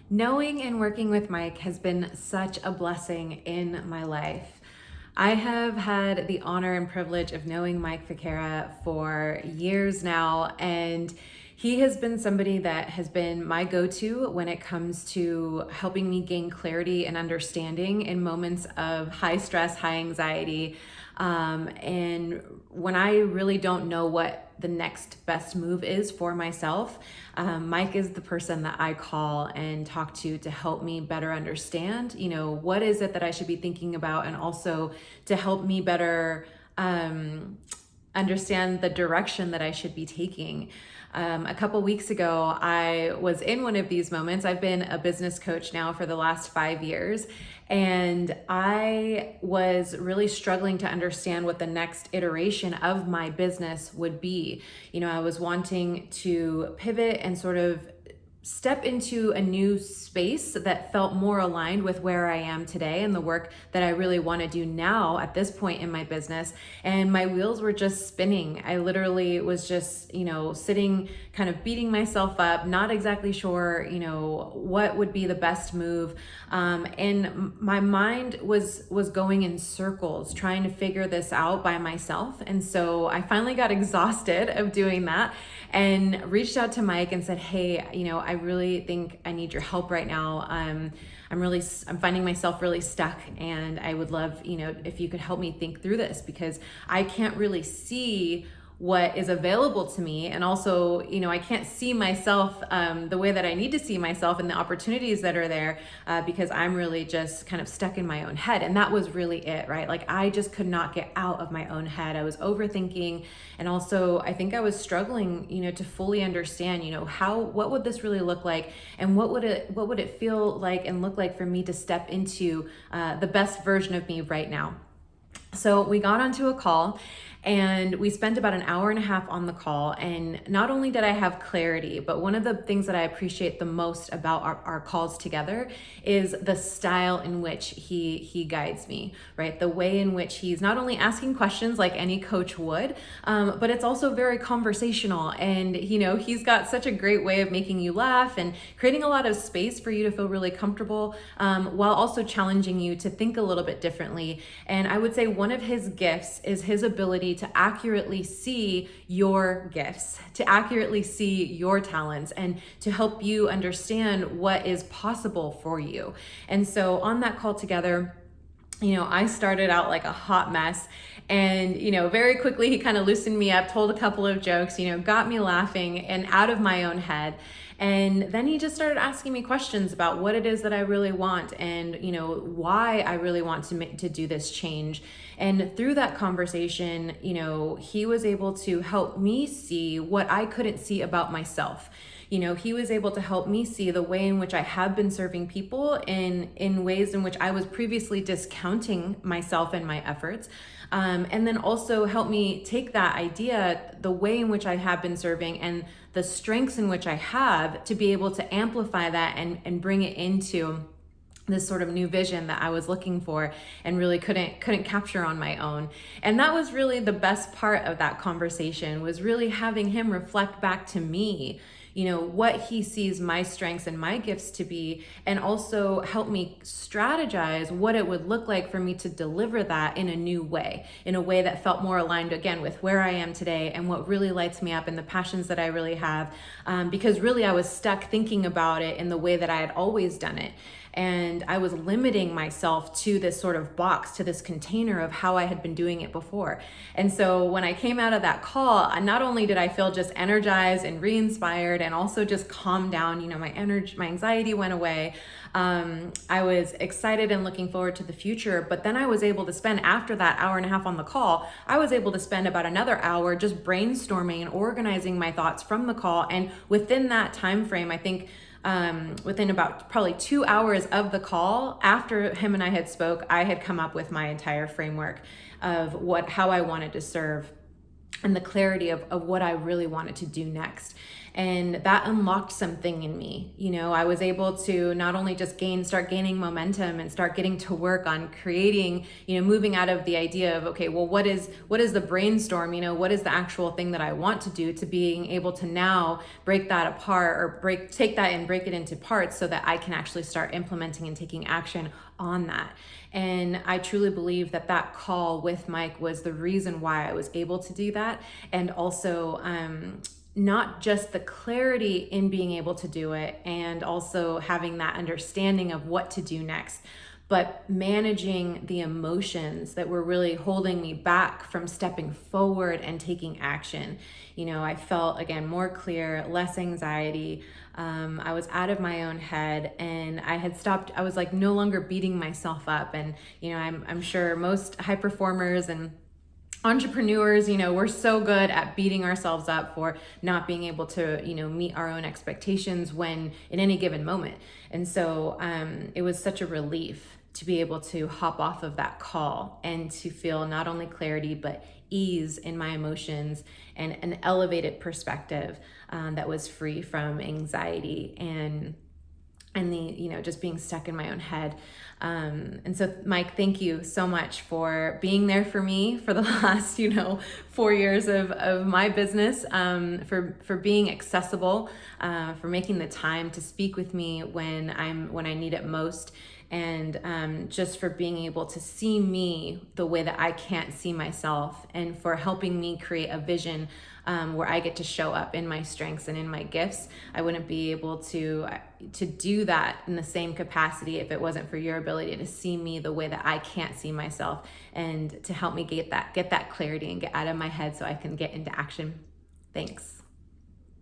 Knowing and working with Mike has been such a blessing in my life. I have had the honor and privilege of knowing Mike Ficara for years now, and he has been somebody that has been my go-to when it comes to helping me gain clarity and understanding in moments of high stress, high anxiety, and when I really don't know what the next best move is for myself, Mike is the person that I call and talk to help me better understand, what is it that I should be thinking about, and also to help me better understand the direction that I should be taking. A couple weeks ago, I was in one of these moments. I've been a business coach now for the last 5 years, and I was really struggling to understand what the next iteration of my business would be. I was wanting to pivot and sort of step into a new space that felt more aligned with where I am today and the work that I really want to do now at this point in my business. And my wheels were just spinning. I literally was just, sitting, kind of beating myself up, not exactly sure, what would be the best move. And my mind was going in circles trying to figure this out by myself. And so I finally got exhausted of doing that and reached out to Mike and said, hey, I really think I need your help right now. I'm finding myself really stuck, and I would love, if you could help me think through this, because I can't really see what is available to me. And also, I can't see myself the way that I need to see myself and the opportunities that are there because I'm really just kind of stuck in my own head. And that was really it, right? Like I just could not get out of my own head. I was overthinking. And also I think I was struggling, to fully understand, what would this really look like? And what would it feel like and look like for me to step into the best version of me right now? So we got onto a call and we spent about an hour and a half on the call. And not only did I have clarity, but one of the things that I appreciate the most about our calls together is the style in which he guides me, right? The way in which he's not only asking questions like any coach would, but it's also very conversational. And, he's got such a great way of making you laugh and creating a lot of space for you to feel really comfortable, while also challenging you to think a little bit differently. And I would say one of his gifts is his ability to accurately see your gifts, to accurately see your talents, and to help you understand what is possible for you. And so on that call together, I started out like a hot mess, and, very quickly he kind of loosened me up, told a couple of jokes, got me laughing and out of my own head. And then he just started asking me questions about what it is that I really want and, why I really want to do this change. And through that conversation, he was able to help me see what I couldn't see about myself. He was able to help me see the way in which I have been serving people in ways in which I was previously discounting myself and my efforts. And then also help me take that idea, the way in which I have been serving and the strengths in which I have, to be able to amplify that and bring it into this sort of new vision that I was looking for and really couldn't capture on my own. And that was really the best part of that conversation, was really having him reflect back to me, what he sees my strengths and my gifts to be, and also help me strategize what it would look like for me to deliver that in a new way, in a way that felt more aligned again with where I am today and what really lights me up and the passions that I really have. Because really I was stuck thinking about it in the way that I had always done it. And I was limiting myself to this sort of box, to this container of how I had been doing it before. And so when I came out of that call, not only did I feel just energized and re-inspired and also just calmed down, my anxiety went away. I was excited and looking forward to the future. But then I was able to spend, after that hour and a half on the call, I was able to spend about another hour just brainstorming and organizing my thoughts from the call. And within that time frame, I think within about probably 2 hours of the call, after him and I had spoke, I had come up with my entire framework of how I wanted to serve and the clarity of what I really wanted to do next. And that unlocked something in me. You know, I was able to not only just start gaining momentum and start getting to work on creating, you know, moving out of the idea of, okay, well, what is the brainstorm, you know, what is the actual thing that I want to do, to being able to now break that apart, or take that and break it into parts so that I can actually start implementing and taking action on that. And I truly believe that that call with Mike was the reason why I was able to do that. And also, not just the clarity in being able to do it and also having that understanding of what to do next, but managing the emotions that were really holding me back from stepping forward and taking action. You know, I felt, again, more clear, less anxiety. I was out of my own head, and I had stopped. I was like no longer beating myself up. And, you know, I'm sure most high performers and entrepreneurs, you know, we're so good at beating ourselves up for not being able to, you know, meet our own expectations when in any given moment. And so it was such a relief to be able to hop off of that call and to feel not only clarity, but ease in my emotions and an elevated perspective that was free from anxiety and the, you know, just being stuck in my own head. And so, Mike, thank you so much for being there for me for the last, you know, 4 years of my business, for being accessible, for making the time to speak with me when I need it most. And just for being able to see me the way that I can't see myself, and for helping me create a vision where I get to show up in my strengths and in my gifts. I wouldn't be able to do that in the same capacity if it wasn't for your ability to see me the way that I can't see myself, and to help me get that clarity and get out of my head so I can get into action. Thanks.